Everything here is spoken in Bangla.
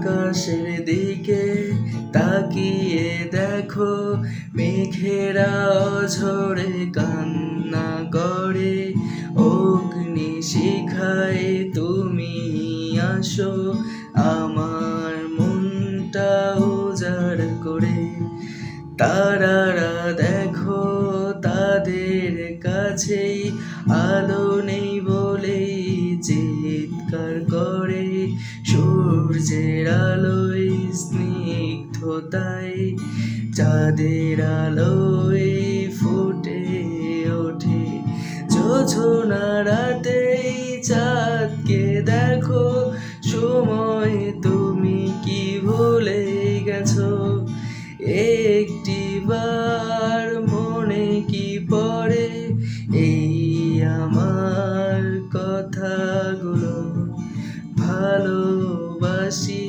আকাশের দিকে তাকিয়ে দেখো, মেঘেরা ঝরে কান্না করে। অগ্নি শিখায় তুমি আসো, আমার মনটা উজাড় করে। তারারা দেখো, তাদের কাছেই আলো নেই বলেই চিৎকার করে। সূর্যের আলোয় স্নিগ্ধতায়, চাঁদের আলোয় ফুটে ওঠে। যোছনা রাতেই চাঁদকে দেখো, সময় তুমি কি ভুলে গেছো? একটিবার মনে কি পড়ে এই আমার কথাগুলো? ভালোবাসি